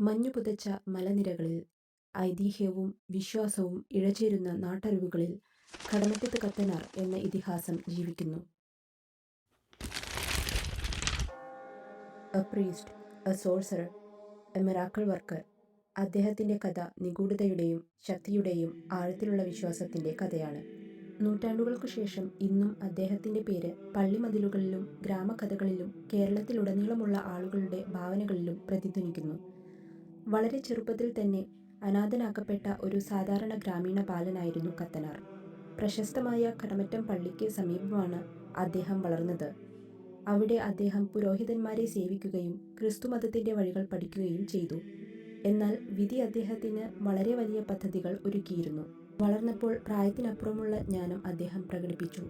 മഞ്ഞു പുതച്ച മലനിരകളിൽ ഐതിഹ്യവും വിശ്വാസവും ഇഴചേരുന്ന നാട്ടറിവുകളിൽ കടമറ്റത്ത് കത്തനാർ എന്ന ഇതിഹാസം ജീവിക്കുന്നു. A priest, A sorcerer, A miracle worker. അദ്ദേഹത്തിൻ്റെ കഥ നിഗൂഢതയുടെയും ശക്തിയുടെയും ആഴത്തിലുള്ള വിശ്വാസത്തിൻ്റെ കഥയാണ്. നൂറ്റാണ്ടുകൾക്കു ശേഷം ഇന്നും അദ്ദേഹത്തിൻ്റെ പേര് പള്ളിമതിലുകളിലും ഗ്രാമകഥകളിലും കേരളത്തിലുടനീളമുള്ള ആളുകളുടെ ഭാവനകളിലും പ്രതിധ്വനിക്കുന്നു. വളരെ ചെറുപ്പത്തിൽ തന്നെ അനാഥനാക്കപ്പെട്ട ഒരു സാധാരണ ഗ്രാമീണ ബാലനായിരുന്നു കത്തനാർ. പ്രശസ്തമായ കടമറ്റം പള്ളിക്ക് സമീപമാണ് അദ്ദേഹം വളർന്നത്. അവിടെ അദ്ദേഹം പുരോഹിതന്മാരെ സേവിക്കുകയും ക്രിസ്തുമതത്തിൻ്റെ വഴികൾ പഠിക്കുകയും ചെയ്തു. എന്നാൽ വിധി അദ്ദേഹത്തിന് വളരെ വലിയ പദ്ധതികൾ ഒരുക്കിയിരുന്നു. വളർന്നപ്പോൾ പ്രായത്തിനപ്പുറമുള്ള ജ്ഞാനം അദ്ദേഹം പ്രകടിപ്പിച്ചു.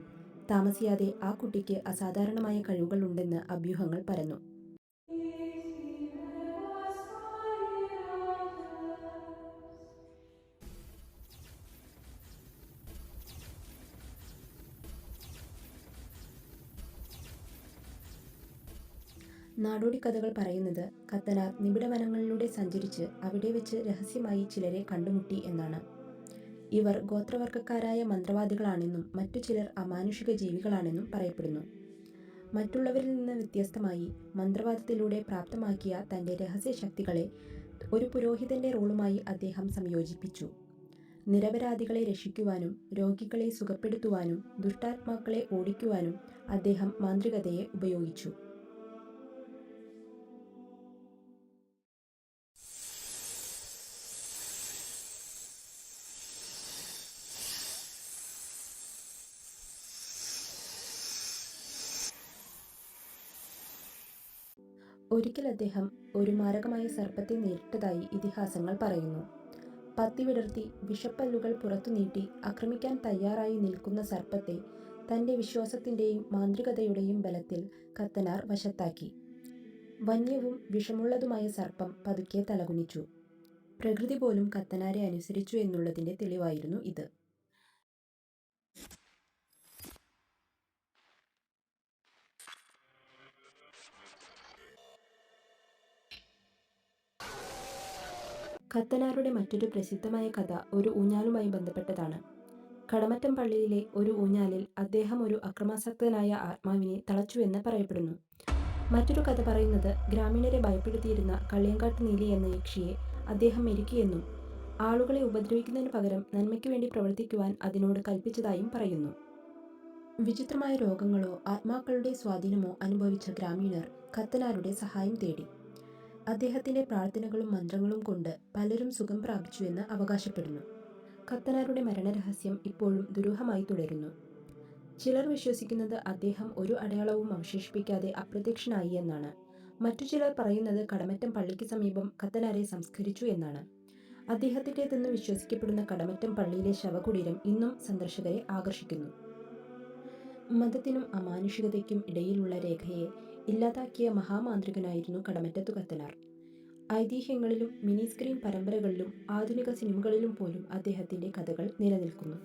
താമസിയാതെ ആ കുട്ടിക്ക് അസാധാരണമായ കഴിവുകൾ ഉണ്ടെന്ന് അഭ്യൂഹങ്ങൾ പരന്നു. നാടോടി കഥകൾ പറയുന്നത് കത്തനാർ നിബിഡ വനങ്ങളിലൂടെ സഞ്ചരിച്ച് അവിടെ വെച്ച് രഹസ്യമായി ചിലരെ കണ്ടുമുട്ടി എന്നാണ്. ഇവർ ഗോത്രവർഗക്കാരായ മന്ത്രവാദികളാണെന്നും മറ്റു ചിലർ അമാനുഷിക ജീവികളാണെന്നും പറയപ്പെടുന്നു. മറ്റുള്ളവരിൽ നിന്ന് വ്യത്യസ്തമായി മന്ത്രവാദത്തിലൂടെ പ്രാപ്തമാക്കിയ തൻ്റെ രഹസ്യശക്തികളെ ഒരു പുരോഹിതൻ്റെ റോളുമായി അദ്ദേഹം സംയോജിപ്പിച്ചു. നിരപരാധികളെ രക്ഷിക്കുവാനും രോഗികളെ സുഖപ്പെടുത്തുവാനും ദുഷ്ടാത്മാക്കളെ ഓടിക്കുവാനും അദ്ദേഹം മാന്ത്രികതയെ ഉപയോഗിച്ചു. ഒരിക്കൽ അദ്ദേഹം ഒരു മാരകമായ സർപ്പത്തെ നേരിട്ടതായി ഇതിഹാസങ്ങൾ പറയുന്നു. പത്തി വിടർത്തി വിഷപ്പല്ലുകൾ പുറത്തു നീട്ടി ആക്രമിക്കാൻ തയ്യാറായി നിൽക്കുന്ന സർപ്പത്തെ തൻ്റെ വിശ്വാസത്തിൻ്റെയും മാന്ത്രികതയുടെയും ബലത്തിൽ കത്തനാർ വശത്താക്കി. വന്യവും വിഷമുള്ളതുമായ സർപ്പം പതുക്കെ തലകുനിച്ചു. പ്രകൃതി പോലും കത്തനാരെ അനുസരിച്ചു എന്നുള്ളതിൻ്റെ തെളിവായിരുന്നു ഇത്. കത്തനാരുടെ മറ്റൊരു പ്രസിദ്ധമായ കഥ ഒരു ഊഞ്ഞാലുമായി ബന്ധപ്പെട്ടതാണ്. കടമറ്റം പള്ളിയിലെ ഒരു ഊഞ്ഞാലിൽ അദ്ദേഹം ഒരു അക്രമാസക്തനായ ആത്മാവിനെ തളച്ചുവെന്ന് പറയപ്പെടുന്നു. മറ്റൊരു കഥ പറയുന്നത് ഗ്രാമീണരെ ഭയപ്പെടുത്തിയിരുന്ന കള്ളിയങ്കാട്ട് നീലി എന്ന യക്ഷിയെ അദ്ദേഹം മെരുക്കിയെന്നും ആളുകളെ ഉപദ്രവിക്കുന്നതിന് പകരം നന്മയ്ക്ക് വേണ്ടി പ്രവർത്തിക്കുവാൻ അതിനോട് കൽപ്പിച്ചതായും പറയുന്നു. വിചിത്രമായ രോഗങ്ങളോ ആത്മാക്കളുടെ സ്വാധീനമോ അനുഭവിച്ച ഗ്രാമീണർ കത്തനാരുടെ സഹായം തേടി. അദ്ദേഹത്തിൻ്റെ പ്രാർത്ഥനകളും മന്ത്രങ്ങളും കൊണ്ട് പലരും സുഖം പ്രാപിച്ചുവെന്ന് അവകാശപ്പെടുന്നു. കത്തനാരുടെ മരണരഹസ്യം ഇപ്പോഴും ദുരൂഹമായി തുടരുന്നു. ചിലർ വിശ്വസിക്കുന്നത് അദ്ദേഹം ഒരു അടയാളവും അവശേഷിപ്പിക്കാതെ അപ്രത്യക്ഷനായി എന്നാണ്. മറ്റു ചിലർ പറയുന്നത് കടമറ്റം പള്ളിക്ക് സമീപം കത്തനാരെ സംസ്കരിച്ചു എന്നാണ്. അദ്ദേഹത്തിൻ്റെതെന്ന് വിശ്വസിക്കപ്പെടുന്ന കടമറ്റം പള്ളിയിലെ ശവകുടീരം ഇന്നും സന്ദർശകരെ ആകർഷിക്കുന്നു. മതത്തിനും അമാനുഷികതയ്ക്കും ഇടയിലുള്ള രേഖയെ ഇല്ലാതാക്കിയ മഹാമാന്ത്രികനായിരുന്നു കടമറ്റത്തു കത്തനാർ. ഐതിഹ്യങ്ങളിലും മിനി സ്ക്രീൻ പരമ്പരകളിലും ആധുനിക സിനിമകളിലും പോലും അദ്ദേഹത്തിൻ്റെ കഥകൾ നിലനിൽക്കുന്നു.